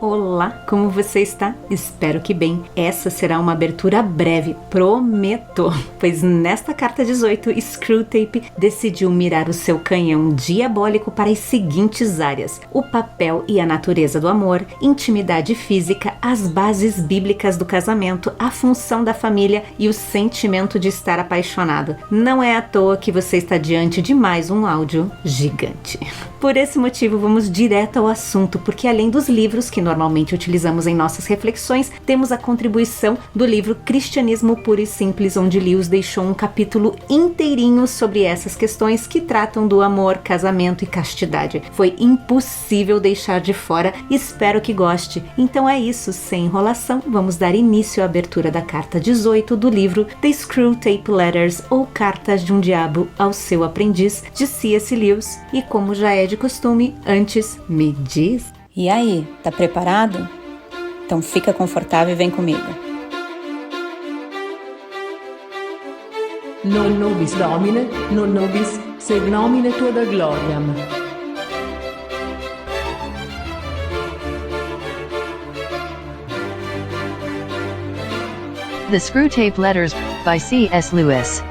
Olá, como você está? Espero que bem. Essa será uma abertura breve, prometo. Pois nesta carta 18, Screwtape decidiu mirar o seu canhão diabólico para as seguintes áreas: o papel e a natureza do amor, intimidade física, as bases bíblicas do casamento, a função da família e o sentimento de estar apaixonado. Não é à toa que você está diante de mais um áudio gigante. Por esse motivo, vamos direto ao assunto, porque além dos livros que normalmente utilizamos em nossas reflexões, temos a contribuição do livro Cristianismo Puro e Simples, onde Lewis deixou um capítulo inteirinho sobre essas questões que tratam do amor, casamento e castidade. Foi impossível deixar de fora, espero que goste. Então é isso, sem enrolação, vamos dar início à abertura da carta 18 do livro The Screwtape Letters, ou Cartas de um Diabo ao Seu Aprendiz, de C.S. Lewis. E como já é de costume, antes me diz... E aí, tá preparado? Então fica confortável e vem comigo. Non nobis Domine, non nobis sed nomine tua da gloriam. The Screwtape Letters, by C.S. Lewis.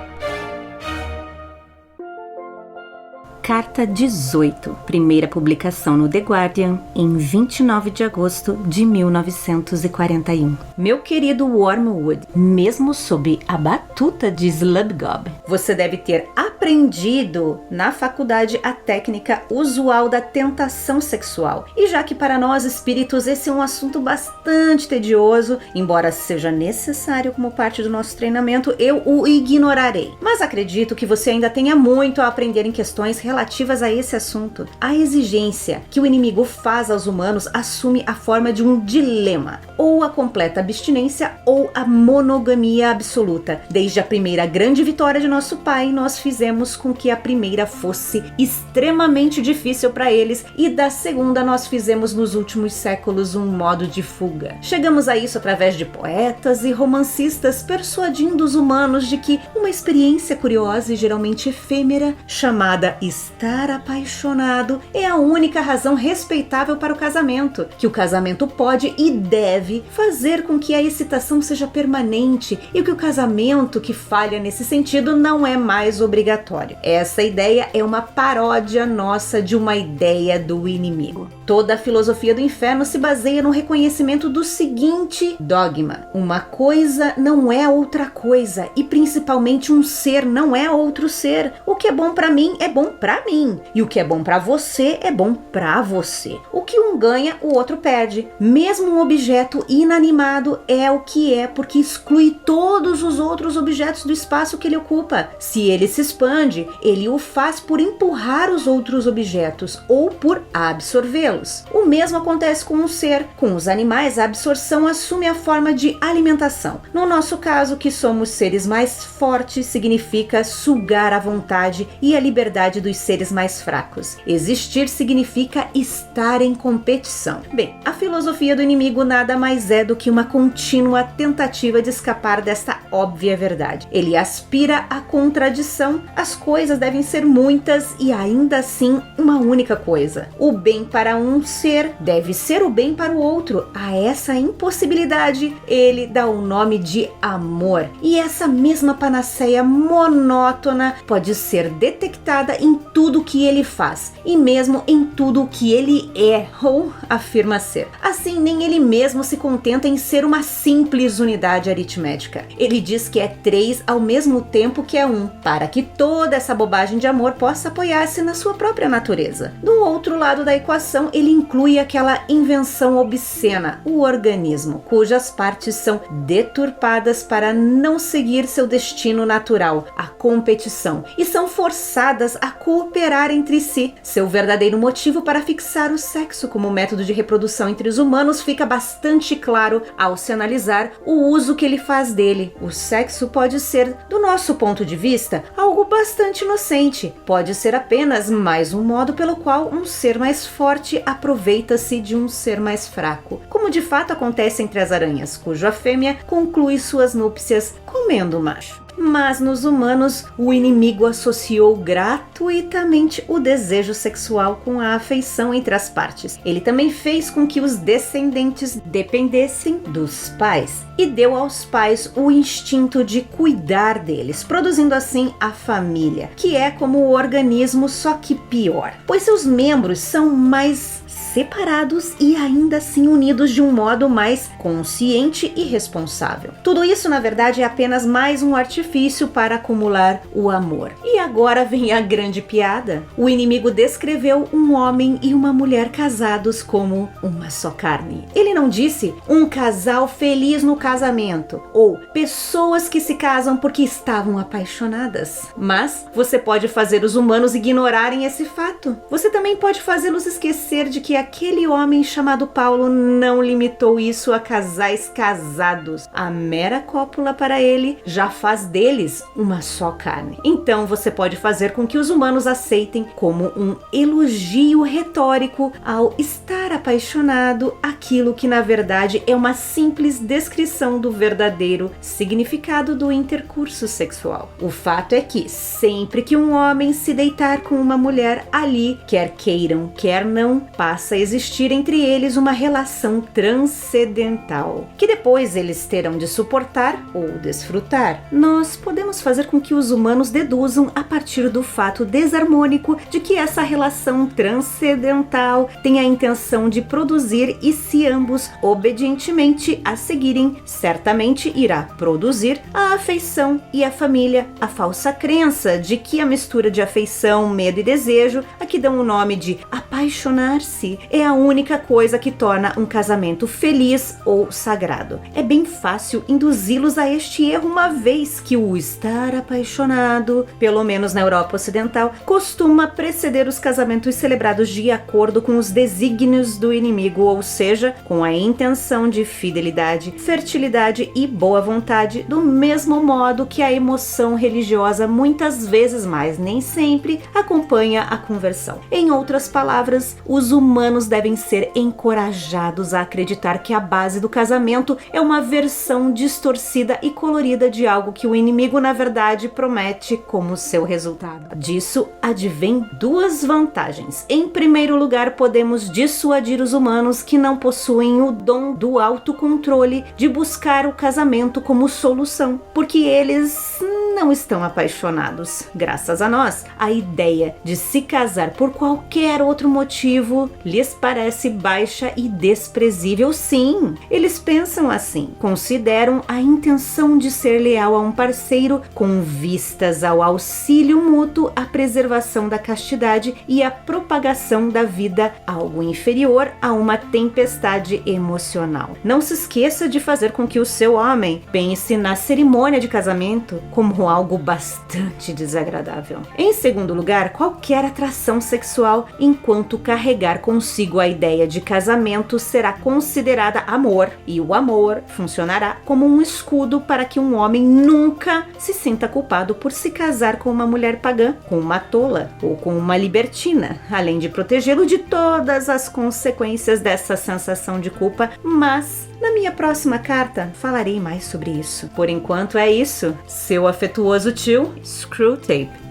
Carta 18, primeira publicação no The Guardian, em 29 de agosto de 1941. Meu querido Wormwood, mesmo sob a batuta de Slubgob, você deve ter aprendido na faculdade a técnica usual da tentação sexual. E já que para nós espíritos esse é um assunto bastante tedioso, embora seja necessário como parte do nosso treinamento, eu o ignorarei. Mas acredito que você ainda tenha muito a aprender em questões relativas a esse assunto. A exigência que o inimigo faz aos humanos assume a forma de um dilema: ou a completa abstinência ou a monogamia absoluta. Desde a primeira grande vitória de nosso pai, nós fizemos com que a primeira fosse extremamente difícil para eles, e da segunda nós fizemos nos últimos séculos um modo de fuga. Chegamos a isso através de poetas e romancistas persuadindo os humanos de que uma experiência curiosa e geralmente efêmera, chamada estar apaixonado, é a única razão respeitável para o casamento, que o casamento pode e deve fazer com que a excitação seja permanente e que o casamento que falha nesse sentido não é mais obrigatório. Essa ideia é uma paródia nossa de uma ideia do inimigo. Toda a filosofia do inferno se baseia no reconhecimento do seguinte dogma: uma coisa não é outra coisa, e principalmente um ser não é outro ser. O que é bom para mim é bom para mim, e o que é bom para você é bom para você. O que um ganha, o outro perde. Mesmo um objeto inanimado é o que é porque exclui todos os outros objetos do espaço que ele ocupa. Se ele se expande, ele o faz por empurrar os outros objetos ou por absorvê-los. O mesmo acontece com um ser. Com os animais, a absorção assume a forma de alimentação. No nosso caso, que somos seres mais fortes, significa sugar a vontade e a liberdade dos seres mais fracos. Existir significa estar em competição. Bem, a filosofia do inimigo nada mais é do que uma contínua tentativa de escapar desta óbvia verdade. Ele aspira à contradição. As coisas devem ser muitas e ainda assim uma única coisa. O bem para um ser deve ser o bem para o outro. A essa impossibilidade ele dá o nome de amor. E essa mesma panaceia monótona pode ser detectada em tudo que ele faz e mesmo em tudo que ele é ou afirma ser. Assim, nem ele mesmo se contenta em ser uma simples unidade aritmética. Ele diz que é 3 ao mesmo tempo que é 1, para que toda essa bobagem de amor possa apoiar-se na sua própria natureza. Do outro lado da equação, ele inclui aquela invenção obscena, o organismo, cujas partes são deturpadas para não seguir seu destino natural, a competição, e são forçadas a cooperar entre si. Seu verdadeiro motivo para fixar o sexo como método de reprodução entre os humanos fica bastante claro ao se analisar o uso que ele faz dele. O sexo pode ser, do nosso ponto de vista, algo bastante inocente. Pode ser apenas mais um modo pelo qual um ser mais forte aproveita-se de um ser mais fraco, como de fato acontece entre as aranhas, cuja fêmea conclui suas núpcias comendo o macho. Mas nos humanos, o inimigo associou gratuitamente o desejo sexual com a afeição entre as partes. Ele também fez com que os descendentes dependessem dos pais e deu aos pais o instinto de cuidar deles, produzindo assim a família, que é como o organismo, só que pior, pois seus membros são mais separados e ainda assim unidos de um modo mais consciente e responsável. Tudo isso, na verdade, é apenas mais um artifício para acumular o amor. E agora vem a grande piada. O inimigo descreveu um homem e uma mulher casados como uma só carne. Ele não disse um casal feliz no casamento ou pessoas que se casam porque estavam apaixonadas. Mas você pode fazer os humanos ignorarem esse fato. Você também pode fazê-los esquecer de que aquele homem chamado Paulo não limitou isso a casais casados. A mera cópula para ele já faz deles uma só carne. Então você pode fazer com que os humanos aceitem como um elogio retórico ao estar apaixonado aquilo que na verdade é uma simples descrição do verdadeiro significado do intercurso sexual. O fato é que sempre que um homem se deitar com uma mulher, ali, quer queiram, quer não, passa a existir entre eles uma relação transcendental, que depois eles terão de suportar ou desfrutar. Nós podemos fazer com que os humanos deduzam a partir do fato desarmônico de que essa relação transcendental tem a intenção de produzir, e se ambos obedientemente a seguirem, certamente irá produzir a afeição e a família. A falsa crença de que a mistura de afeição, medo e desejo, a que dão o nome de apaixonar-se, é a única coisa que torna um casamento feliz ou sagrado. É bem fácil induzi-los a este erro, uma vez que o estar apaixonado, pelo menos na Europa Ocidental, costuma preceder os casamentos celebrados de acordo com os desígnios do inimigo, ou seja, com a intenção de fidelidade, fertilidade e boa vontade, do mesmo modo que a emoção religiosa muitas vezes, mas nem sempre, acompanha a conversão. Em outras palavras, os humanos devem ser encorajados a acreditar que a base do casamento é uma versão distorcida e colorida de algo que o inimigo na verdade promete como seu resultado. Disso advém duas vantagens. Em primeiro lugar, podemos dissuadir os humanos que não possuem o dom do autocontrole de buscar o casamento como solução, porque eles não estão apaixonados. Graças a nós, a ideia de se casar por qualquer outro motivo lhes parece baixa e desprezível. Sim, eles pensam assim, consideram a intenção de ser leal a um parceiro com vistas ao auxílio mútuo, à preservação da castidade e à propagação da vida algo inferior a uma tempestade emocional. Não se esqueça de fazer com que o seu homem pense na cerimônia de casamento como algo bastante desagradável. Em segundo lugar, qualquer atração sexual, enquanto carregar consigo a ideia de casamento, será considerada amor, e o amor funcionará como um escudo para que um homem nunca se sinta culpado por se casar com uma mulher pagã, com uma tola ou com uma libertina, além de protegê-lo de todas as consequências dessa sensação de culpa. Mas na minha próxima carta falarei mais sobre isso. Por enquanto é isso. Seu afetuoso tio, Screwtape.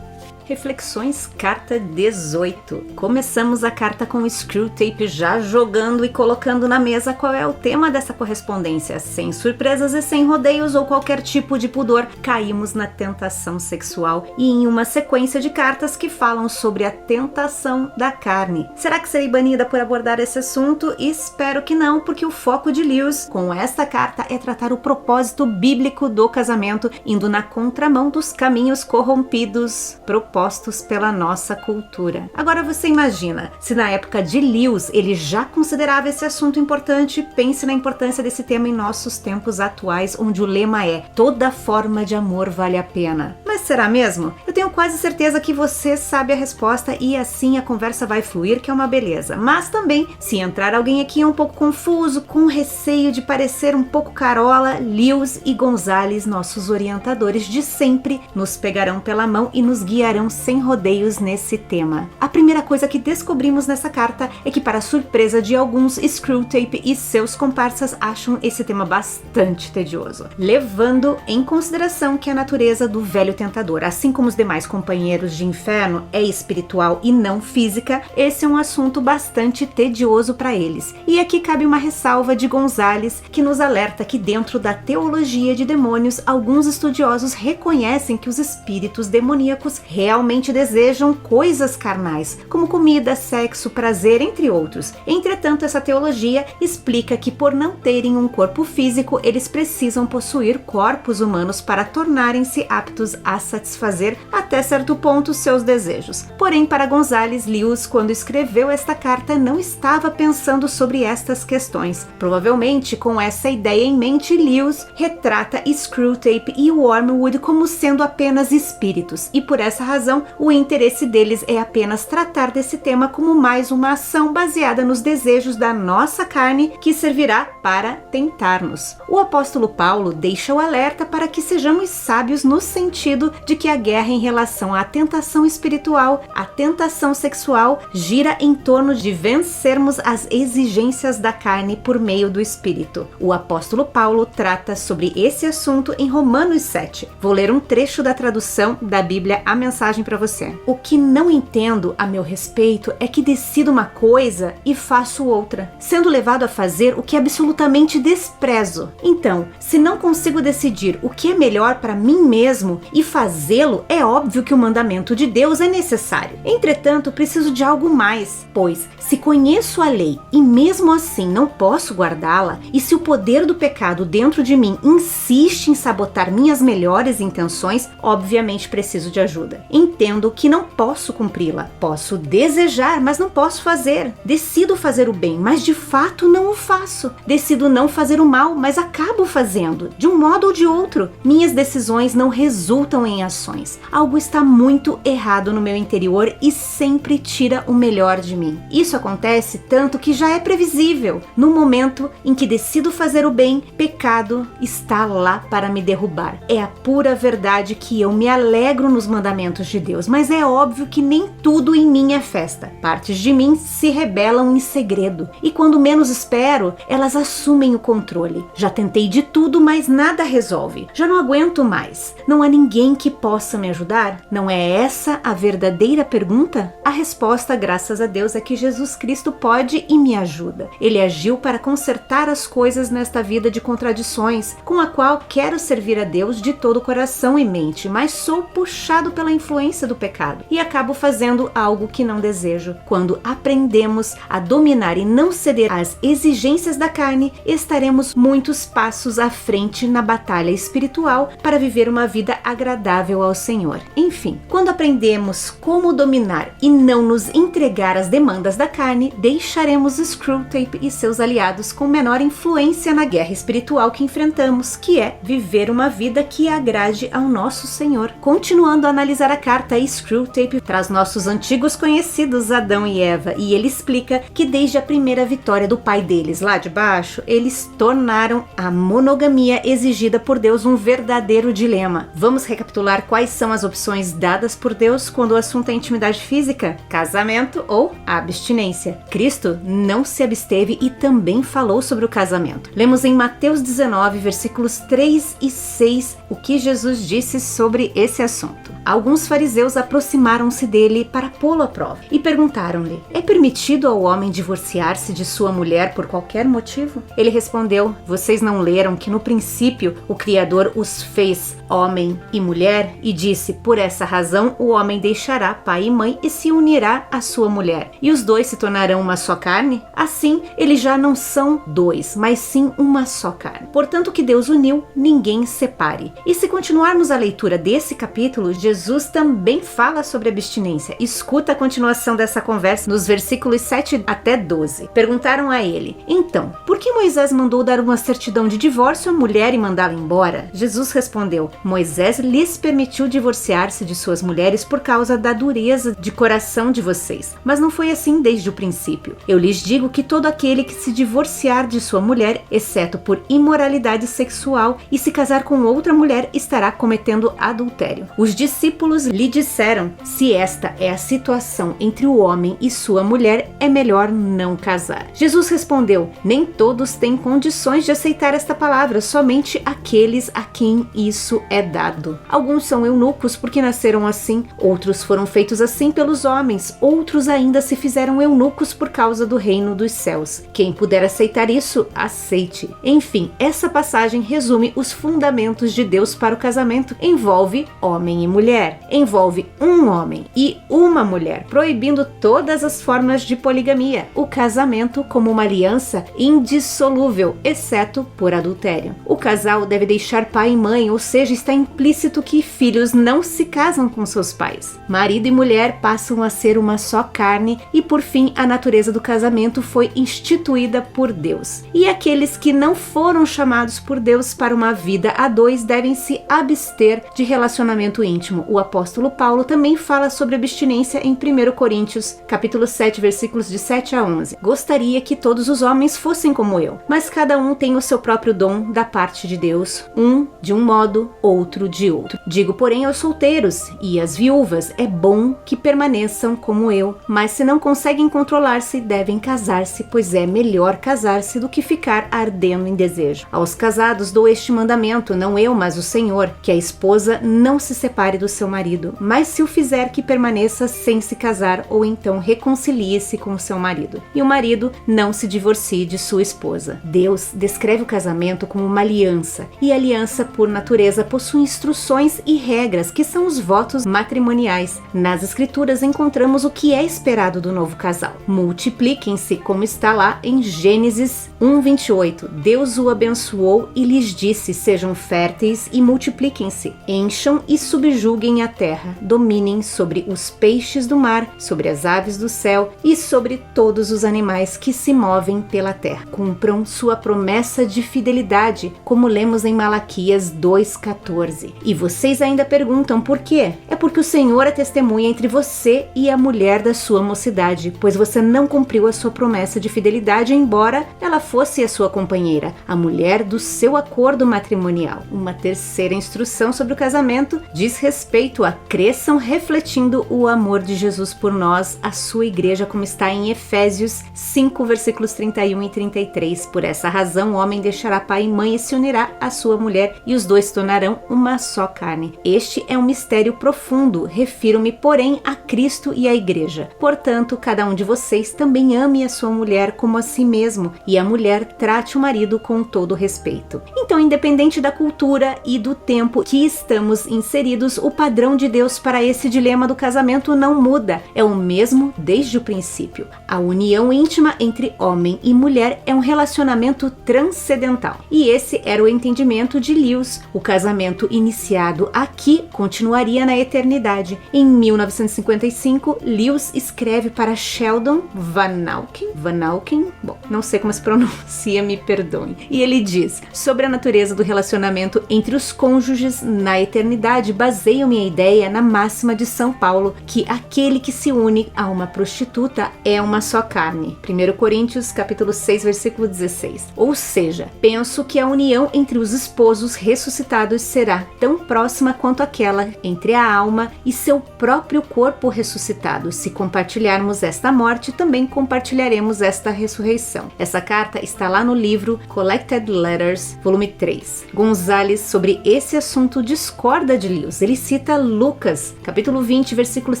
Reflexões, carta 18. Começamos a carta com o Screwtape já jogando e colocando na mesa qual é o tema dessa correspondência. Sem surpresas e sem rodeios ou qualquer tipo de pudor, caímos na tentação sexual e em uma sequência de cartas que falam sobre a tentação da carne. Será que serei banida por abordar esse assunto? Espero que não, porque o foco de Lewis com esta carta é tratar o propósito bíblico do casamento, indo na contramão dos caminhos corrompidos propostos pela nossa cultura. Agora você imagina, se na época de Lewis ele já considerava esse assunto importante, pense na importância desse tema em nossos tempos atuais, onde o lema é: toda forma de amor vale a pena. Mas será mesmo? Eu tenho quase certeza que você sabe a resposta e assim a conversa vai fluir, que é uma beleza. Mas também, se entrar alguém aqui um pouco confuso, com receio de parecer um pouco carola, Lewis e Gonzalez, nossos orientadores de sempre, nos pegarão pela mão e nos guiarão sem rodeios nesse tema. A primeira coisa que descobrimos nessa carta é que, para surpresa de alguns, Screwtape e seus comparsas acham esse tema bastante tedioso, levando em consideração que a natureza do velho tentador, assim como os demais companheiros de inferno, é espiritual e não física. Esse é um assunto bastante tedioso para eles. E aqui cabe uma ressalva de Gonzalez, que nos alerta que dentro da teologia de demônios, alguns estudiosos reconhecem que os espíritos demoníacos realmente desejam coisas carnais, como comida, sexo, prazer, entre outros. Entretanto, essa teologia explica que, por não terem um corpo físico, eles precisam possuir corpos humanos para tornarem-se aptos a satisfazer até certo ponto seus desejos. Porém, para Gonzalez, Lewis, quando escreveu esta carta, não estava pensando sobre estas questões. Provavelmente, com essa ideia em mente, Lewis retrata Screwtape e Wormwood como sendo apenas espíritos, e por essa razão, o interesse deles é apenas tratar desse tema como mais uma ação baseada nos desejos da nossa carne que servirá para tentar-nos. O apóstolo Paulo deixa o alerta para que sejamos sábios no sentido de que a guerra em relação à tentação espiritual, a tentação sexual, gira em torno de vencermos as exigências da carne por meio do espírito. O apóstolo Paulo trata sobre esse assunto em Romanos 7. Vou ler um trecho da tradução da Bíblia A Mensagem para você. O que não entendo a meu respeito é que decido uma coisa e faço outra, sendo levado a fazer o que absolutamente desprezo. Então, se não consigo decidir o que é melhor para mim mesmo e fazê-lo, é óbvio que o mandamento de Deus é necessário. Entretanto, preciso de algo mais, pois se conheço a lei e mesmo assim não posso guardá-la, e se o poder do pecado dentro de mim insiste em sabotar minhas melhores intenções, obviamente preciso de ajuda. Entendo que não posso cumpri-la. Posso desejar, mas não posso fazer. Decido fazer o bem, mas de fato não o faço. Decido não fazer o mal, mas acabo fazendo, de um modo ou de outro. Minhas decisões não resultam em ações. Algo está muito errado no meu interior e sempre tira o melhor de mim. Isso acontece tanto que já é previsível. No momento em que decido fazer o bem, pecado está lá para me derrubar. É a pura verdade que eu me alegro nos mandamentos de Deus, mas é óbvio que nem tudo em mim é festa. Partes de mim se rebelam em segredo, e quando menos espero, elas assumem o controle. Já tentei de tudo, mas nada resolve. Já não aguento mais. Não há ninguém que possa me ajudar? Não é essa a verdadeira pergunta? A resposta, graças a Deus, é que Jesus Cristo pode e me ajuda. Ele agiu para consertar as coisas nesta vida de contradições, com a qual quero servir a Deus de todo o coração e mente, mas sou puxado pela influência do pecado e acabo fazendo algo que não desejo. Quando aprendemos a dominar e não ceder às exigências da carne, estaremos muitos passos à frente na batalha espiritual para viver uma vida agradável ao Senhor. Enfim, quando aprendemos como dominar e não nos entregar às demandas da carne, deixaremos Screwtape e seus aliados com menor influência na guerra espiritual que enfrentamos, que é viver uma vida que agrade ao nosso Senhor. Continuando a analisar a carta, Screwtape traz nossos antigos conhecidos Adão e Eva, e ele explica que desde a primeira vitória do pai deles lá de baixo, eles tornaram a monogamia exigida por Deus um verdadeiro dilema. Vamos recapitular quais são as opções dadas por Deus quando o assunto é intimidade física? Casamento ou abstinência. Cristo não se absteve e também falou sobre o casamento. Lemos em Mateus 19, versículos 3 e 6, o que Jesus disse sobre esse assunto. Alguns fariseus aproximaram-se dele para pô-lo à prova e perguntaram-lhe: é permitido ao homem divorciar-se de sua mulher por qualquer motivo? Ele respondeu: vocês não leram que no princípio o Criador os fez homem e mulher, e disse: por essa razão o homem deixará pai e mãe e se unirá à sua mulher, e os dois se tornarão uma só carne? Assim, eles já não são dois, mas sim uma só carne. Portanto, o que Deus uniu, ninguém separe. E se continuarmos a leitura desse capítulo, Jesus também fala sobre abstinência. Escuta a continuação dessa conversa nos versículos 7 até 12. Perguntaram a ele: então, por que Moisés mandou dar uma certidão de divórcio à mulher e mandá-la embora? Jesus respondeu: Moisés lhes permitiu divorciar-se de suas mulheres por causa da dureza de coração de vocês, mas não foi assim desde o princípio. Eu lhes digo que todo aquele que se divorciar de sua mulher, exceto por imoralidade sexual, e se casar com outra mulher, estará cometendo adultério. Os discípulos lhe lhe disseram: se esta é a situação entre o homem e sua mulher, é melhor não casar. Jesus respondeu: nem todos têm condições de aceitar esta palavra, somente aqueles a quem isso é dado. Alguns são eunucos porque nasceram assim, outros foram feitos assim pelos homens, outros ainda se fizeram eunucos por causa do reino dos céus. Quem puder aceitar isso, aceite. Enfim, essa passagem resume os fundamentos de Deus para o casamento. Envolve homem e mulher, envolve um homem e uma mulher, proibindo todas as formas de poligamia. O casamento como uma aliança indissolúvel, exceto por adultério. O casal deve deixar pai e mãe, ou seja, está implícito que filhos não se casam com seus pais. Marido e mulher passam a ser uma só carne e, por fim, a natureza do casamento foi instituída por Deus. E aqueles que não foram chamados por Deus para uma vida a dois devem se abster de relacionamento íntimo. O apóstolo Paulo também fala sobre abstinência em 1 Coríntios, capítulo 7, versículos de 7 a 11. Gostaria que todos os homens fossem como eu, mas cada um tem o seu próprio dom da parte de Deus, um de um modo, outro de outro. Digo, porém, aos solteiros e às viúvas, é bom que permaneçam como eu, mas se não conseguem controlar-se, devem casar-se, pois é melhor casar-se do que ficar ardendo em desejo. Aos casados dou este mandamento, não eu, mas o Senhor, que a esposa não se separe do seu marido, mas se o fizer, que permaneça sem se casar, ou então reconcilie-se com o seu marido. E o marido não se divorcie de sua esposa. Deus descreve o casamento como uma aliança, e a aliança, por natureza, possui instruções e regras, que são os votos matrimoniais. Nas Escrituras encontramos o que é esperado do novo casal. Multipliquem-se, como está lá em Gênesis 1:28. Deus o abençoou e lhes disse: sejam férteis e multipliquem-se, encham e subjuguem a terra, dominem sobre os peixes do mar, sobre as aves do céu e sobre todos os animais que se movem pela terra. Cumpram sua promessa de fidelidade, como lemos em Malaquias 2:14. E vocês ainda perguntam por quê? É porque o Senhor é testemunha entre você e a mulher da sua mocidade, pois você não cumpriu a sua promessa de fidelidade, embora ela fosse a sua companheira, a mulher do seu acordo matrimonial. Uma terceira instrução sobre o casamento diz respeito a cresçam refletindo o amor de Jesus por nós, a sua igreja, como está em Efésios 5, versículos 31 e 33. Por essa razão, o homem deixará pai e mãe e se unirá à sua mulher, e os dois se tornarão uma só carne. Este é um mistério profundo, refiro-me, porém, a Cristo e à igreja. Portanto, cada um de vocês também ame a sua mulher como a si mesmo, e a mulher trate o marido com todo respeito. Então, independente da cultura e do tempo que estamos inseridos, o padrão de Deus para esse dilema do casamento não muda, é o mesmo desde o princípio. A união íntima entre homem e mulher é um relacionamento transcendental, e esse era o entendimento de Lewis. O casamento iniciado aqui continuaria na eternidade. Em 1955, Lewis escreve para Sheldon Vanauken, bom, não sei como se pronuncia, me perdoem, e ele diz: sobre a natureza do relacionamento entre os cônjuges na eternidade, baseio minha ideia na máxima de São Paulo, que aquele que se une a uma prostituta é uma só carne. 1 Coríntios, capítulo 6, versículo 16. Ou seja, penso que a união entre os esposos ressuscitados será tão próxima quanto aquela entre a alma e seu próprio corpo ressuscitado. Se compartilharmos esta morte, também compartilharemos esta ressurreição. Essa carta está lá no livro Collected Letters, volume 3. Gonzalez, sobre esse assunto, discorda de Lewis. Ele cita Lucas, capítulo 20, versículos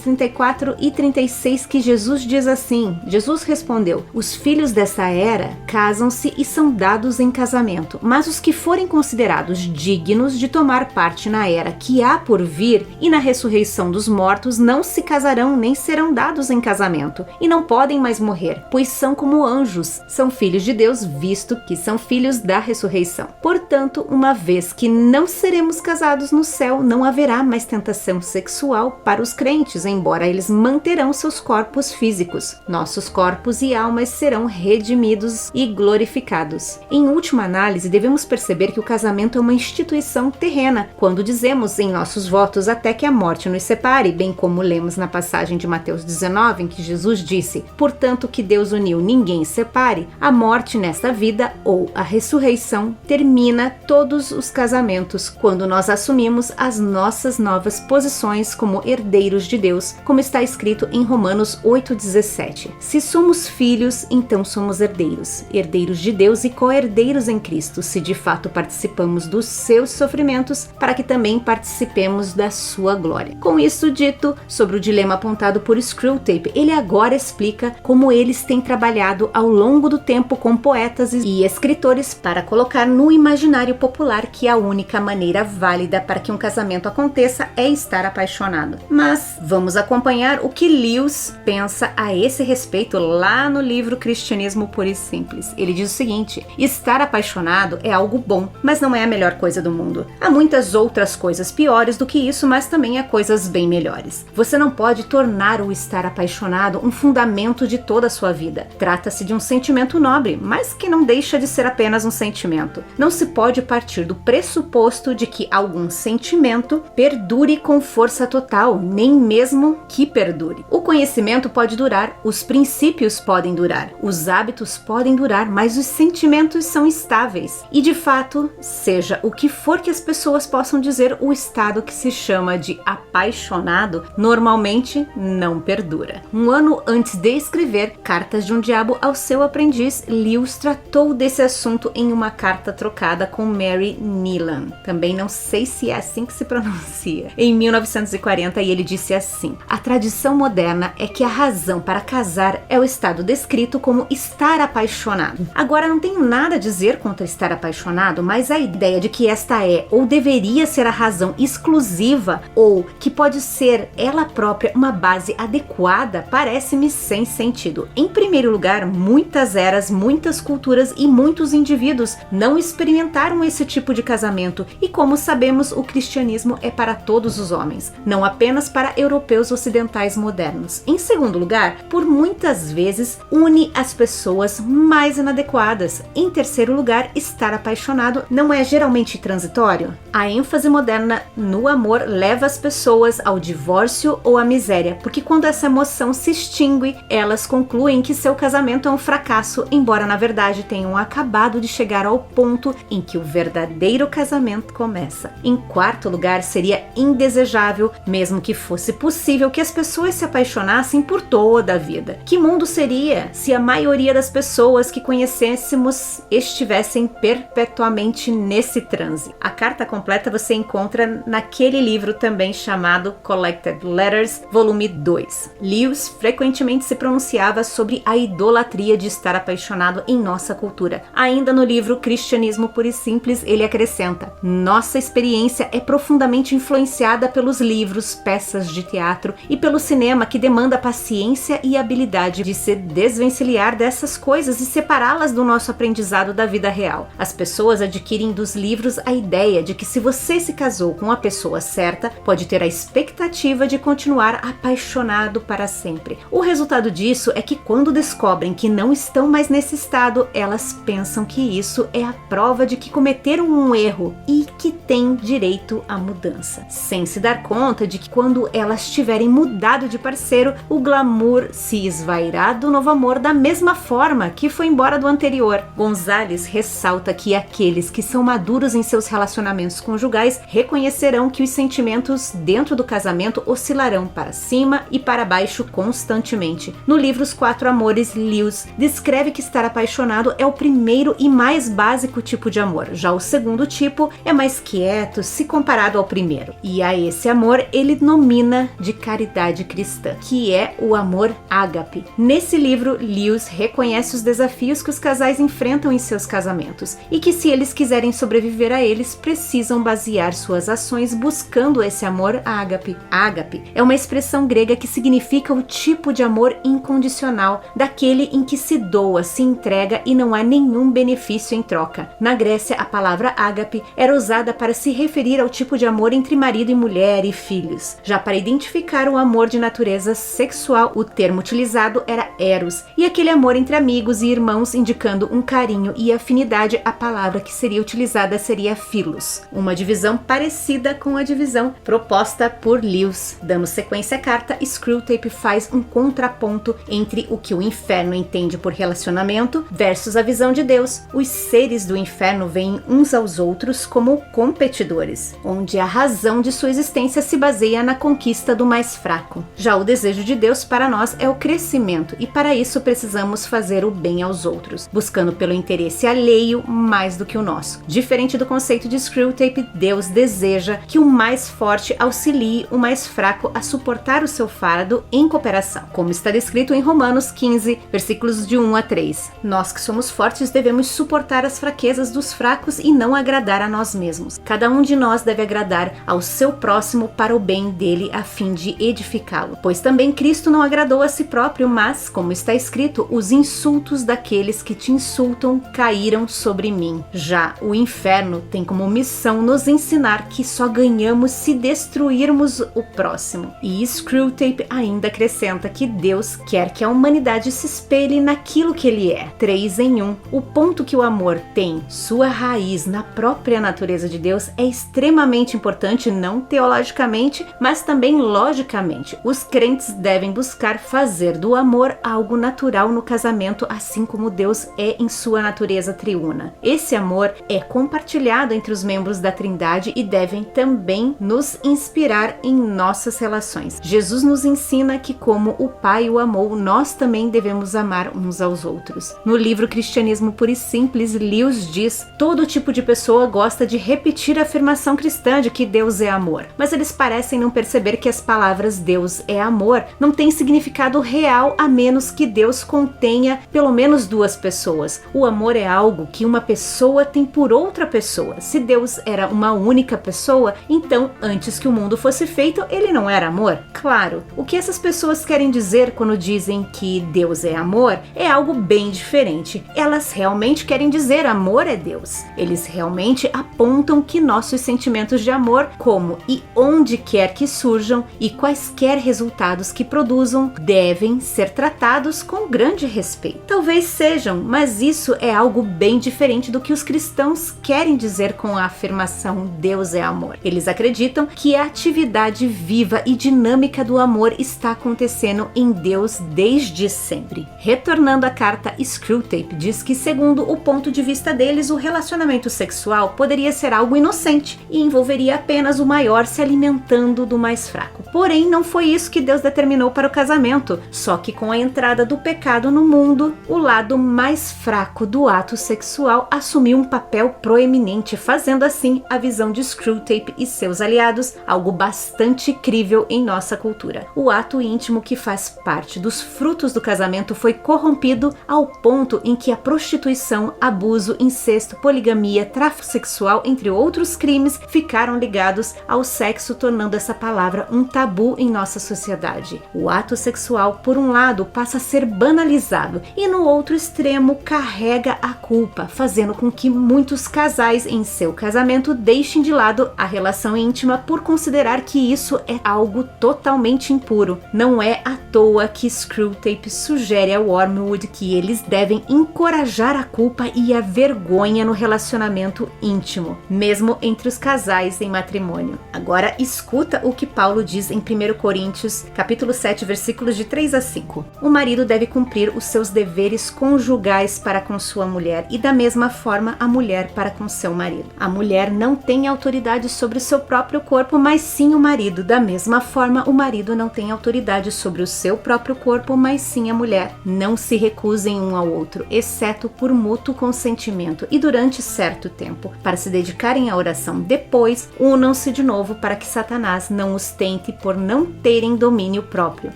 34 e 36, que Jesus diz assim: Jesus respondeu: os filhos dessa era casam-se e são dados em casamento, mas os que forem considerados dignos de tomar parte na era que há por vir e na ressurreição dos mortos não se casarão nem serão dados em casamento, e não podem mais morrer, pois são como anjos, são filhos de Deus, visto que são filhos da ressurreição. Portanto, uma vez que não seremos casados no céu, não haverá mais tentação sexual para os crentes, embora eles manterão seus corpos físicos. Nossos corpos e almas serão redimidos e glorificados. Em última análise, devemos perceber que o casamento é uma instituição terrena, quando dizemos em nossos votos até que a morte nos separe, bem como lemos na passagem de Mateus 19, em que Jesus disse: portanto, que Deus uniu, ninguém separe. A morte nesta vida ou a ressurreição termina todos os casamentos quando nós assumimos as nossas novas posições posições como herdeiros de Deus, como está escrito em Romanos 8,17. Se somos filhos, então somos herdeiros, herdeiros de Deus e co-herdeiros em Cristo, se de fato participamos dos seus sofrimentos, para que também participemos da sua glória. Com isso dito, sobre o dilema apontado por Screwtape, ele agora explica como eles têm trabalhado ao longo do tempo com poetas e escritores para colocar no imaginário popular que a única maneira válida para que um casamento aconteça é estar apaixonado. Mas vamos acompanhar o que Lewis pensa a esse respeito lá no livro Cristianismo Puro e Simples. Ele diz o seguinte: estar apaixonado é algo bom, mas não é a melhor coisa do mundo. Há muitas outras coisas piores do que isso, mas também há coisas bem melhores. Você não pode tornar o estar apaixonado um fundamento de toda a sua vida. Trata-se de um sentimento nobre, mas que não deixa de ser apenas um sentimento. Não se pode partir do pressuposto de que algum sentimento perdure com força total, nem mesmo que perdure. O conhecimento pode durar, os princípios podem durar, os hábitos podem durar, mas os sentimentos são estáveis. E de fato, seja o que for que as pessoas possam dizer, o estado que se chama de apaixonado normalmente não perdura. Um ano antes de escrever Cartas de um Diabo ao seu aprendiz, Lewis tratou desse assunto em uma carta trocada com Mary Nealon. Também não sei se é assim que se pronuncia. Em 1940, e ele disse assim: a tradição moderna é que a razão para casar é o estado descrito como estar apaixonado. Agora, não tenho nada a dizer contra estar apaixonado, mas a ideia de que esta é ou deveria ser a razão exclusiva ou que pode ser ela própria uma base adequada parece-me sem sentido. Em primeiro lugar, muitas eras, muitas culturas e muitos indivíduos não experimentaram esse tipo de casamento e, como sabemos, o cristianismo é para todos os homens, não apenas para europeus ocidentais modernos. Em segundo lugar, por muitas vezes une as pessoas mais inadequadas. Em terceiro lugar, estar apaixonado não é geralmente transitório? A ênfase moderna no amor leva as pessoas ao divórcio ou à miséria, porque quando essa emoção se extingue, elas concluem que seu casamento é um fracasso, embora na verdade tenham acabado de chegar ao ponto em que o verdadeiro casamento começa. Em quarto lugar, seria indesejável, mesmo que fosse possível, que as pessoas se apaixonassem por toda a vida. Que mundo seria se a maioria das pessoas que conhecêssemos estivessem perpetuamente nesse transe? A carta completa você encontra naquele livro também chamado Collected Letters, volume 2. Lewis frequentemente se pronunciava sobre a idolatria de estar apaixonado em nossa cultura. Ainda no livro Cristianismo Puro e Simples, ele acrescenta: nossa experiência é profundamente influenciada pelos livros, peças de teatro e pelo cinema, que demanda paciência e habilidade de se desvencilhar dessas coisas e separá-las do nosso aprendizado da vida real. As pessoas adquirem dos livros a ideia de que se você se casou com a pessoa certa, pode ter a expectativa de continuar apaixonado para sempre. O resultado disso é que quando descobrem que não estão mais nesse estado, elas pensam que isso é a prova de que cometeram um erro e que têm direito à mudança, sem se dar conta de que quando elas tiverem mudado de parceiro, o glamour se esvairá do novo amor da mesma forma que foi embora do anterior. Gonzalez ressalta que aqueles que são maduros em seus relacionamentos conjugais reconhecerão que os sentimentos dentro do casamento oscilarão para cima e para baixo constantemente. No livro Os Quatro Amores, Lewis descreve que estar apaixonado é o primeiro e mais básico tipo de amor. Já o segundo tipo é mais quieto se comparado ao primeiro. E a esse amor ele nomina de caridade cristã, que é o amor ágape. Nesse livro, Lewis reconhece os desafios que os casais enfrentam em seus casamentos e que, se eles quiserem sobreviver a eles, precisam basear suas ações buscando esse amor ágape. Ágape é uma expressão grega que significa o tipo de amor incondicional, daquele em que se doa, se entrega e não há nenhum benefício em troca. Na Grécia, a palavra ágape era usada para se referir ao tipo de amor entre marido e mulher e filhos. Já para identificar o amor de natureza sexual, o termo utilizado era eros, e aquele amor entre amigos e irmãos, indicando um carinho e afinidade, a palavra que seria utilizada seria philos, uma divisão parecida com a divisão proposta por Lewis. Dando sequência à carta, Screwtape faz um contraponto entre o que o inferno entende por relacionamento versus a visão de Deus. Os seres do inferno veem uns aos outros como competidores, onde a razão de sua existência resistência se baseia na conquista do mais fraco. Já o desejo de Deus para nós é o crescimento, e para isso precisamos fazer o bem aos outros, buscando pelo interesse alheio mais do que o nosso. Diferente do conceito de Screwtape, Deus deseja que o mais forte auxilie o mais fraco a suportar o seu fardo em cooperação, como está descrito em Romanos 15, versículos de 1 a 3. Nós que somos fortes devemos suportar as fraquezas dos fracos e não agradar a nós mesmos. Cada um de nós deve agradar ao seu próximo para o bem dele, a fim de edificá-lo. Pois também Cristo não agradou a si próprio, mas, como está escrito, os insultos daqueles que te insultam caíram sobre mim. Já o inferno tem como missão nos ensinar que só ganhamos se destruirmos o próximo. E Screwtape ainda acrescenta que Deus quer que a humanidade se espelhe naquilo que ele é. 3 em 1. O ponto que o amor tem sua raiz na própria natureza de Deus é extremamente importante, não teologicamente, mas também logicamente. Os crentes devem buscar fazer do amor algo natural no casamento, assim como Deus é em sua natureza triuna. Esse amor é compartilhado entre os membros da Trindade e devem também nos inspirar em nossas relações. Jesus nos ensina que, como o Pai o amou, nós também devemos amar uns aos outros. No livro Cristianismo Puro e Simples, Lewis diz: todo tipo de pessoa gosta de repetir a afirmação cristã de que Deus é amor, mas eles parecem não perceber que as palavras Deus é amor não têm significado real a menos que Deus contenha pelo menos 2 pessoas. O amor é algo que uma pessoa tem por outra pessoa. Se Deus era uma única pessoa, então antes que o mundo fosse feito, ele não era amor? Claro, o que essas pessoas querem dizer quando dizem que Deus é amor é algo bem diferente. Elas realmente querem dizer amor é Deus. Eles realmente apontam que nossos sentimentos de amor, como e onde quer que surjam e quaisquer resultados que produzam, devem ser tratados com grande respeito. Talvez sejam, mas isso é algo bem diferente do que os cristãos querem dizer com a afirmação Deus é amor. Eles acreditam que a atividade viva e dinâmica do amor está acontecendo em Deus desde sempre. Retornando à carta, Screwtape diz que, segundo o ponto de vista deles, o relacionamento sexual poderia ser algo inocente e envolveria apenas o maior se alimentando do mais fraco. Porém, não foi isso que Deus determinou para o casamento, só que com a entrada do pecado no mundo, o lado mais fraco do ato sexual assumiu um papel proeminente, fazendo assim a visão de Screwtape e seus aliados algo bastante crível em nossa cultura. O ato íntimo que faz parte dos frutos do casamento foi corrompido ao ponto em que a prostituição, abuso, incesto, poligamia, tráfico sexual, entre outros crimes, ficaram ligados ao sexo, tornando essa palavra um tabu em nossa sociedade. O ato sexual, por um lado, passa a ser banalizado e no outro extremo carrega a culpa, fazendo com que muitos casais em seu casamento deixem de lado a relação íntima por considerar que isso é algo totalmente impuro. Não é à toa que Screwtape sugere ao Wormwood que eles devem encorajar a culpa e a vergonha no relacionamento íntimo, mesmo entre os casais em matrimônio. Agora escuta o que Paulo diz em 1 Coríntios, capítulo 7, versículos de 3 a 5. O marido deve cumprir os seus deveres conjugais para com sua mulher e da mesma forma a mulher para com seu marido. A mulher não tem autoridade sobre o seu próprio corpo, mas sim o marido. Da mesma forma, o marido não tem autoridade sobre o seu próprio corpo, mas sim a mulher. Não se recusem um ao outro, exceto por mútuo consentimento e durante certo tempo, para se dedicarem à oração. Depois, unam-se de novo para que Satanás não os tente por não terem domínio próprio.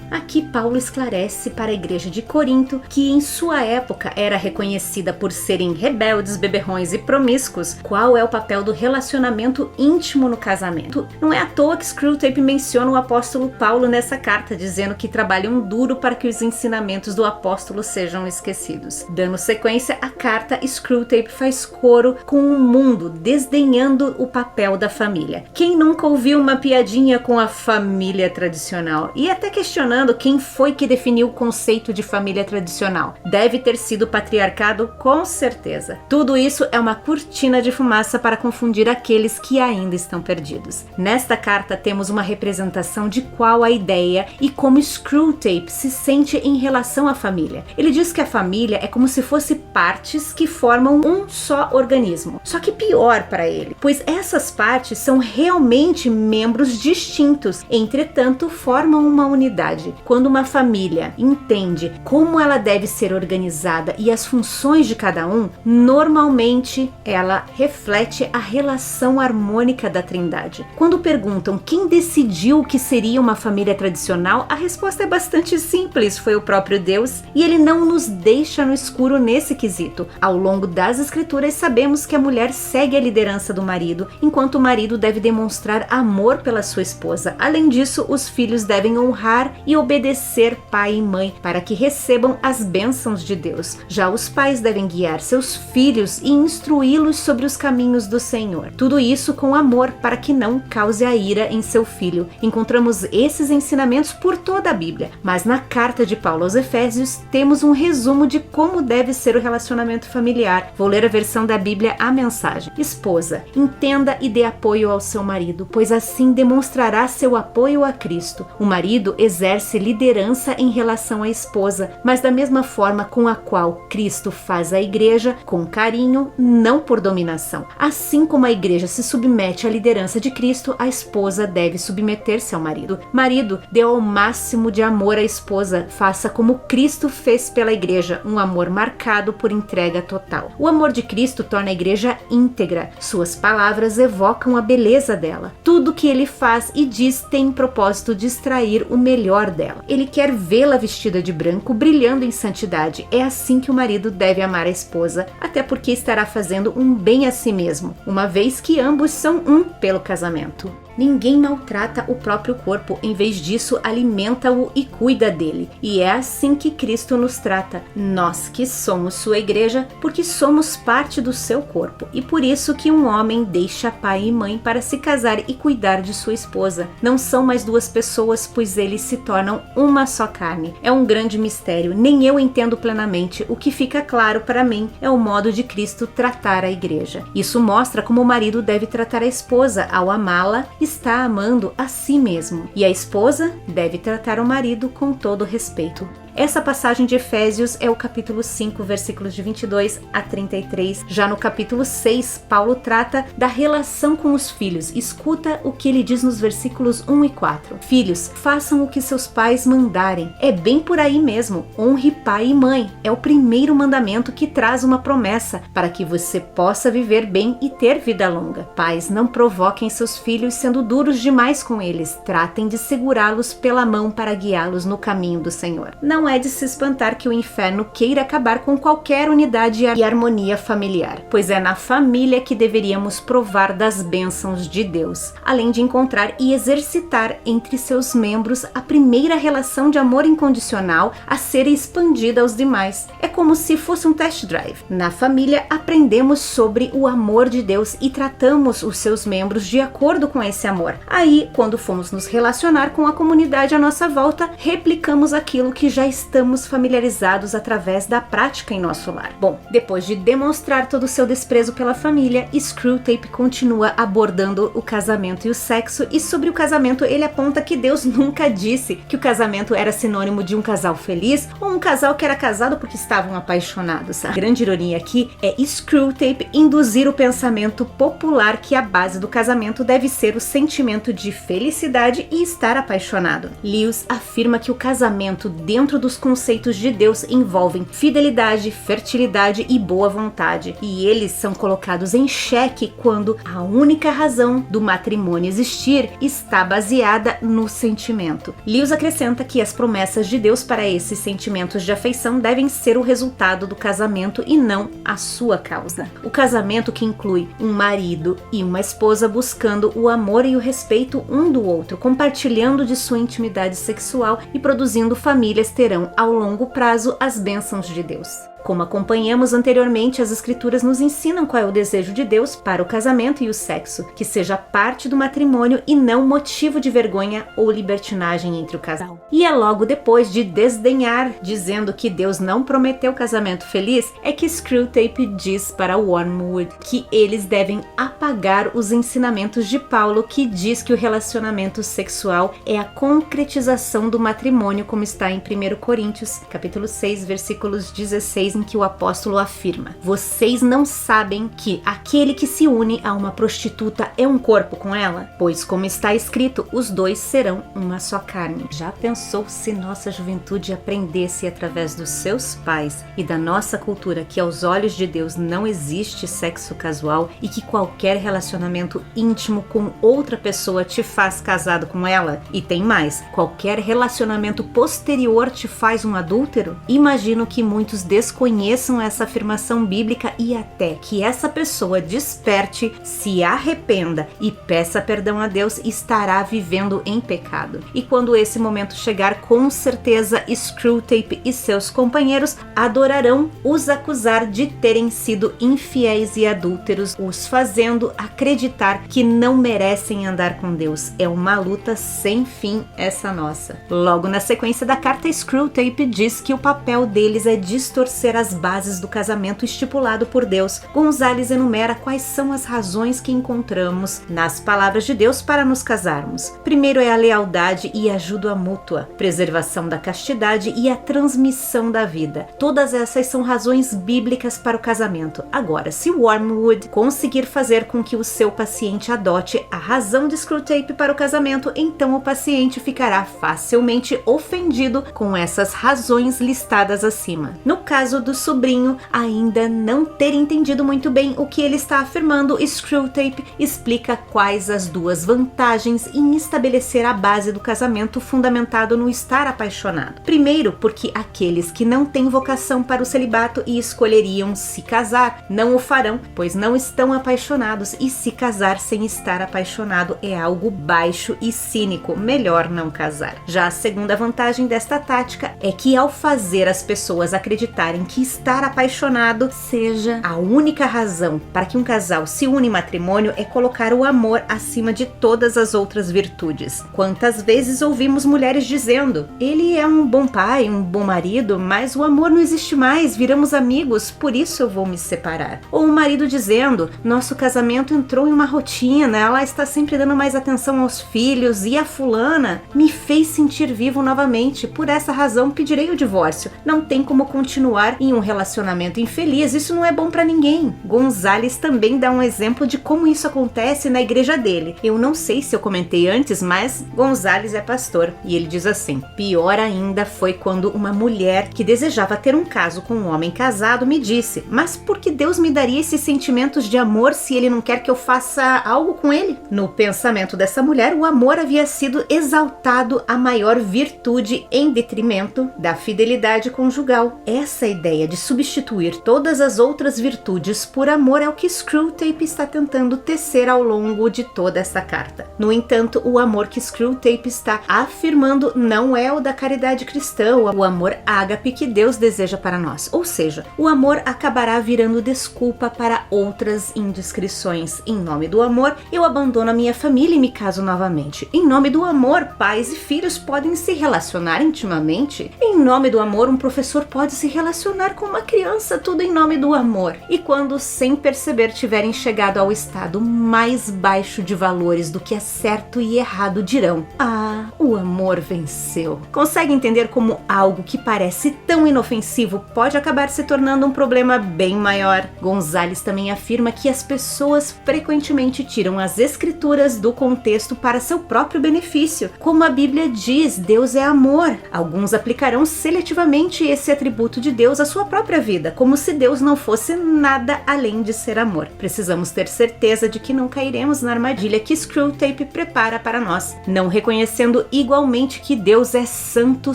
Aqui Paulo esclarece para a igreja de Corinto, que em sua época era reconhecida por serem rebeldes, beberrões e promíscuos, qual é o papel do relacionamento íntimo no casamento. Não é à toa que Screwtape menciona o apóstolo Paulo nessa carta, dizendo que trabalham duro para que os ensinamentos do apóstolo sejam esquecidos. Dando sequência à carta, Screwtape faz coro com o mundo, desdenhando o papel da família. Quem nunca ouviu uma piadinha com a família tradicional? E até questionando quem foi que definiu o conceito de família tradicional. Deve ter sido o patriarcado, com certeza. Tudo isso é uma cortina de fumaça para confundir aqueles que ainda estão perdidos. Nesta carta temos uma representação de qual a ideia e como Screwtape se sente em relação à família. Ele diz que a família é como se fosse partes que formam um só organismo. Só que pior para ele, pois essas partes são realmente aparentemente membros distintos, entretanto formam uma unidade. Quando uma família entende como ela deve ser organizada e as funções de cada um, normalmente ela reflete a relação harmônica da Trindade. Quando perguntam quem decidiu o que seria uma família tradicional, a resposta é bastante simples, foi o próprio Deus, e ele não nos deixa no escuro nesse quesito. Ao longo das Escrituras sabemos que a mulher segue a liderança do marido, enquanto o marido deve demonstrar amor pela sua esposa. Além disso, os filhos devem honrar e obedecer pai e mãe para que recebam as bênçãos de Deus. Já os pais devem guiar seus filhos e instruí-los sobre os caminhos do Senhor. Tudo isso com amor para que não cause a ira em seu filho. Encontramos esses ensinamentos por toda a Bíblia, mas na carta de Paulo aos Efésios temos um resumo de como deve ser o relacionamento familiar. Vou ler a versão da Bíblia, a mensagem. Esposa, entenda e dê apoio ao seu marido, pois assim demonstrará seu apoio a Cristo. O marido exerce liderança em relação à esposa, mas da mesma forma com a qual Cristo faz a igreja, com carinho, não por dominação. Assim como a igreja se submete à liderança de Cristo, a esposa deve submeter-se ao marido. Marido, dê ao máximo de amor à esposa, faça como Cristo fez pela igreja, um amor marcado por entrega total. O amor de Cristo torna a igreja íntegra. Suas palavras evocam a beleza dela. Tudo que ele faz e diz tem o propósito de extrair o melhor dela. Ele quer vê-la vestida de branco, brilhando em santidade. É assim que o marido deve amar a esposa, até porque estará fazendo um bem a si mesmo, uma vez que ambos são um pelo casamento. Ninguém maltrata o próprio corpo, em vez disso alimenta-o e cuida dele. E é assim que Cristo nos trata, nós que somos sua igreja, porque somos parte do seu corpo. E por isso que um homem deixa pai e mãe para se casar e cuidar de sua esposa. Não são mais duas pessoas, pois eles se tornam uma só carne. É um grande mistério, nem eu entendo plenamente. O que fica claro para mim é o modo de Cristo tratar a igreja. Isso mostra como o marido deve tratar a esposa ao amá-la, está amando a si mesmo, e a esposa deve tratar o marido com todo respeito. Essa passagem de Efésios é o capítulo 5, versículos de 22 a 33. Já no capítulo 6, Paulo trata da relação com os filhos. Escuta o que ele diz nos versículos 1 e 4. Filhos, façam o que seus pais mandarem. É bem por aí mesmo. Honre pai e mãe. É o primeiro mandamento que traz uma promessa para que você possa viver bem e ter vida longa. Pais, não provoquem seus filhos sendo duros demais com eles. Tratem de segurá-los pela mão para guiá-los no caminho do Senhor. Não é de se espantar que o inferno queira acabar com qualquer unidade e harmonia familiar, pois é na família que deveríamos provar das bênçãos de Deus, além de encontrar e exercitar entre seus membros a primeira relação de amor incondicional a ser expandida aos demais. É como se fosse um test drive. Na família aprendemos sobre o amor de Deus e tratamos os seus membros de acordo com esse amor. Aí, quando fomos nos relacionar com a comunidade à nossa volta, replicamos aquilo que já estamos familiarizados através da prática em nosso lar. Bom, depois de demonstrar todo o seu desprezo pela família, Screwtape continua abordando o casamento e o sexo, e sobre o casamento ele aponta que Deus nunca disse que o casamento era sinônimo de um casal feliz ou um casal que era casado porque estavam apaixonados. A grande ironia aqui é Screwtape induzir o pensamento popular que a base do casamento deve ser o sentimento de felicidade e estar apaixonado. Lewis afirma que o casamento dentro dos conceitos de Deus envolvem fidelidade, fertilidade e boa vontade, e eles são colocados em xeque quando a única razão do matrimônio existir está baseada no sentimento. Lewis acrescenta que as promessas de Deus para esses sentimentos de afeição devem ser o resultado do casamento e não a sua causa. O casamento, que inclui um marido e uma esposa buscando o amor e o respeito um do outro, compartilhando de sua intimidade sexual e produzindo famílias, terão ao longo prazo as bênçãos de Deus. Como acompanhamos anteriormente, as escrituras nos ensinam qual é o desejo de Deus para o casamento e o sexo, que seja parte do matrimônio e não motivo de vergonha ou libertinagem entre o casal. E é logo depois de desdenhar, dizendo que Deus não prometeu casamento feliz, é que Screwtape diz para Wormwood que eles devem apagar os ensinamentos de Paulo, que diz que o relacionamento sexual é a concretização do matrimônio, como está em 1 Coríntios, capítulo 6, versículos 16 em que o apóstolo afirma: vocês não sabem que aquele que se une a uma prostituta é um corpo com ela? Pois, como está escrito, os dois serão uma só carne. Já pensou se nossa juventude aprendesse através dos seus pais e da nossa cultura que aos olhos de Deus não existe sexo casual e que qualquer relacionamento íntimo com outra pessoa te faz casado com ela? E tem mais, qualquer relacionamento posterior te faz um adúltero? Imagino que muitos desconheçam essa afirmação bíblica e até que essa pessoa desperte, se arrependa e peça perdão a Deus, estará vivendo em pecado. E quando esse momento chegar, com certeza Screwtape e seus companheiros adorarão os acusar de terem sido infiéis e adúlteros, os fazendo acreditar que não merecem andar com Deus. É uma luta sem fim essa nossa. Logo na sequência da carta, Screwtape diz que o papel deles é distorcer as bases do casamento estipulado por Deus. Gonzales enumera quais são as razões que encontramos nas palavras de Deus para nos casarmos. Primeiro é a lealdade e ajuda mútua, preservação da castidade e a transmissão da vida. Todas essas são razões bíblicas para o casamento. Agora, se Wormwood conseguir fazer com que o seu paciente adote a razão de Screwtape para o casamento, então o paciente ficará facilmente ofendido com essas razões listadas acima. No caso do sobrinho ainda não ter entendido muito bem o que ele está afirmando, Screwtape explica quais as duas vantagens em estabelecer a base do casamento fundamentado no estar apaixonado. Primeiro, porque aqueles que não têm vocação para o celibato e escolheriam se casar, não o farão, pois não estão apaixonados, e se casar sem estar apaixonado é algo baixo e cínico, melhor não casar. Já a segunda vantagem desta tática é que ao fazer as pessoas acreditarem que estar apaixonado seja a única razão para que um casal se une em matrimônio, é colocar o amor acima de todas as outras virtudes. Quantas vezes ouvimos mulheres dizendo: ele é um bom pai, um bom marido, mas o amor não existe mais, viramos amigos, por isso eu vou me separar. Ou o marido dizendo: nosso casamento entrou em uma rotina, ela está sempre dando mais atenção aos filhos e a fulana me fez sentir vivo novamente, por essa razão pedirei o divórcio. Não tem como continuar em um relacionamento infeliz, isso não é bom para ninguém. Gonzales também dá um exemplo de como isso acontece na igreja dele. Eu não sei se eu comentei antes, mas Gonzales é pastor e ele diz assim: pior ainda foi quando uma mulher que desejava ter um caso com um homem casado me disse: mas por que Deus me daria esses sentimentos de amor se ele não quer que eu faça algo com ele? No pensamento dessa mulher, o amor havia sido exaltado a maior virtude em detrimento da fidelidade conjugal. Essa ideia de substituir todas as outras virtudes por amor é o que Screwtape está tentando tecer ao longo de toda essa carta. No entanto, o amor que Screwtape está afirmando não é o da caridade cristã, o amor ágape que Deus deseja para nós. Ou seja, o amor acabará virando desculpa para outras indiscrições. Em nome do amor, eu abandono a minha família e me caso novamente. Em nome do amor, pais e filhos podem se relacionar intimamente. Em nome do amor, um professor pode se relacionar com uma criança, tudo em nome do amor. E quando, sem perceber, tiverem chegado ao estado mais baixo de valores do que é certo e errado, dirão: ah, o amor venceu. Consegue entender como algo que parece tão inofensivo pode acabar se tornando um problema bem maior? Gonzales também afirma que as pessoas frequentemente tiram as escrituras do contexto para seu próprio benefício. Como a Bíblia diz, Deus é amor. Alguns aplicarão seletivamente esse atributo de Deus à sua própria vida, como se Deus não fosse nada além de ser amor. Precisamos ter certeza de que não cairemos na armadilha que Screwtape prepara para nós, não reconhecendo igualmente que Deus é santo,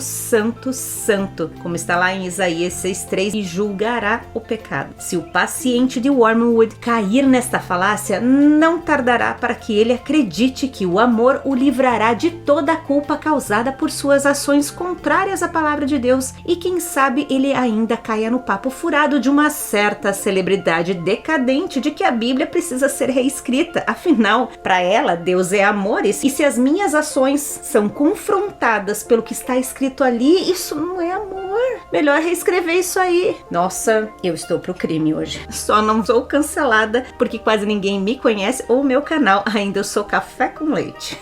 santo, santo, como está lá em Isaías 6:3, e julgará o pecado. Se o paciente de Wormwood cair nesta falácia, não tardará para que ele acredite que o amor o livrará de toda a culpa causada por suas ações contrárias à palavra de Deus, e quem sabe ele ainda caia no papo furado de uma certa celebridade decadente de que a Bíblia precisa ser reescrita. Afinal, para ela, Deus é amor, e se as minhas ações são confrontadas pelo que está escrito ali, isso não é amor. Melhor reescrever isso aí. Nossa, eu estou pro crime hoje. Só não sou cancelada porque quase ninguém me conhece ou meu canal ainda eu sou café com leite.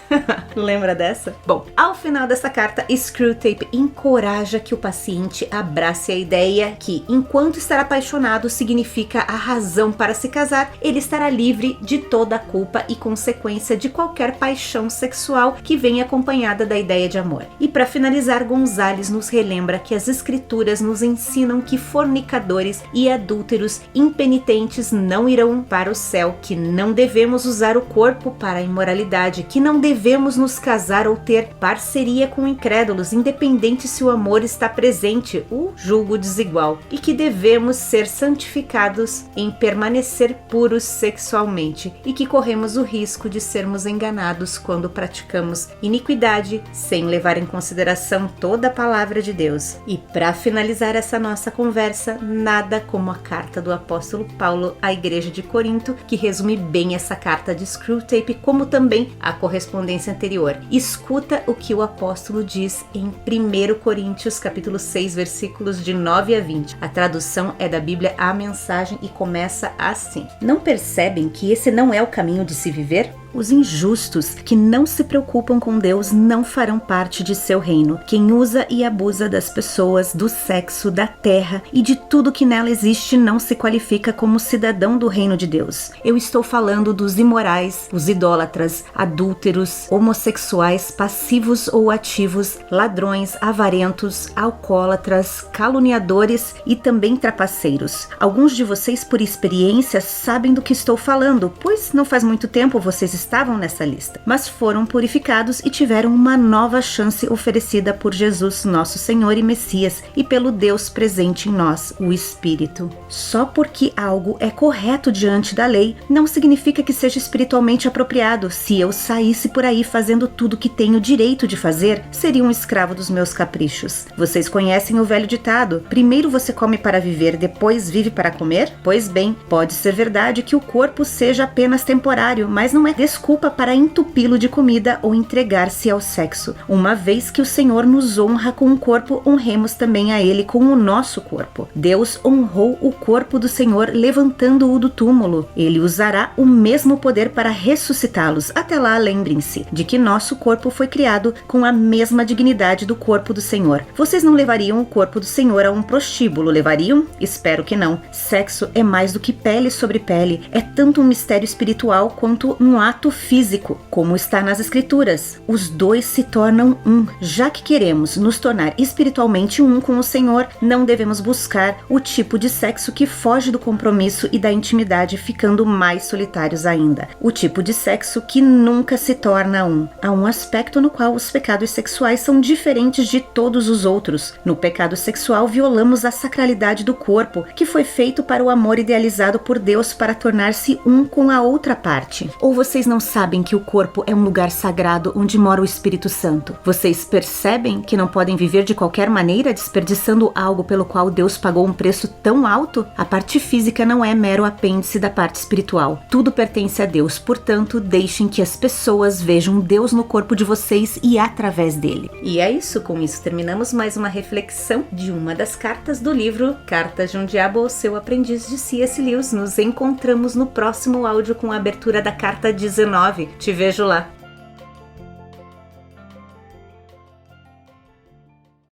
Lembra dessa? Bom, ao final dessa carta, Screwtape encoraja que o paciente abrace a ideia que, enquanto estar apaixonado significa a razão para se casar, ele estará livre de toda a culpa e consequência de qualquer paixão sexual que venha acompanhada da ideia de amor. E para finalizar, Gonzalez nos relembra que as escrituras nos ensinam que fornicadores e adúlteros impenitentes não irão para o céu, que não devemos usar o corpo para a imoralidade, que não devemos nos casar ou ter parceria com incrédulos, independente se o amor está presente, o julgo desigual, e que devemos ser santificados em permanecer puros sexualmente, e que corremos o risco de sermos enganados quando praticamos iniquidade sem levar em consideração toda a palavra de Deus. E para finalizar essa nossa conversa, nada como a carta do apóstolo Paulo à igreja de Corinto, que resume bem essa carta de Screwtape, como também a correspondência anterior. Escuta o que o apóstolo diz em 1 Coríntios capítulo 6, versículos de 9 a 20. A tradução é da Bíblia A Mensagem e começa assim: Não percebem que esse não é o caminho de se viver? Os injustos que não se preocupam com Deus não farão parte de seu reino. Quem usa e abusa das pessoas, do sexo, da terra e de tudo que nela existe não se qualifica como cidadão do reino de Deus. Eu estou falando dos imorais, os idólatras, adúlteros, homossexuais, passivos ou ativos, ladrões, avarentos, alcoólatras, caluniadores e também trapaceiros. Alguns de vocês, por experiência, sabem do que estou falando, pois não faz muito tempo vocês estavam nessa lista, mas foram purificados e tiveram uma nova chance oferecida por Jesus, nosso Senhor e Messias, e pelo Deus presente em nós, o Espírito. Só porque algo é correto diante da lei, não significa que seja espiritualmente apropriado. Se eu saísse por aí fazendo tudo que tenho direito de fazer, seria um escravo dos meus caprichos. Vocês conhecem o velho ditado: primeiro você come para viver, depois vive para comer? Pois bem, pode ser verdade que o corpo seja apenas temporário, mas não é desculpa para entupi-lo de comida ou entregar-se ao sexo. Uma vez que o Senhor nos honra com o corpo, honremos também a Ele com o nosso corpo. Deus honrou o corpo do Senhor levantando-o do túmulo. Ele usará o mesmo poder para ressuscitá-los. Até lá, lembrem-se de que nosso corpo foi criado com a mesma dignidade do corpo do Senhor. Vocês não levariam o corpo do Senhor a um prostíbulo, levariam? Espero que não. Sexo é mais do que pele sobre pele. É tanto um mistério espiritual quanto um ato físico, como está nas Escrituras. Os dois se tornam um. Já que queremos nos tornar espiritualmente um com o Senhor, não devemos buscar o tipo de sexo que foge do compromisso e da intimidade, ficando mais solitários ainda. O tipo de sexo que nunca se torna um. Há um aspecto no qual os pecados sexuais são diferentes de todos os outros. No pecado sexual, violamos a sacralidade do corpo, que foi feito para o amor idealizado por Deus para tornar-se um com a outra parte. Ou vocês não sabem que o corpo é um lugar sagrado onde mora o Espírito Santo? Vocês percebem que não podem viver de qualquer maneira desperdiçando algo pelo qual Deus pagou um preço tão alto? A parte física não é mero apêndice da parte espiritual. Tudo pertence a Deus, portanto, deixem que as pessoas vejam Deus no corpo de vocês e através dele. E é isso, com isso terminamos mais uma reflexão de uma das cartas do livro Cartas de um Diabo ao Seu Aprendiz, de C.S. Lewis. Nos encontramos no próximo áudio com a abertura da carta 19. Te vejo lá.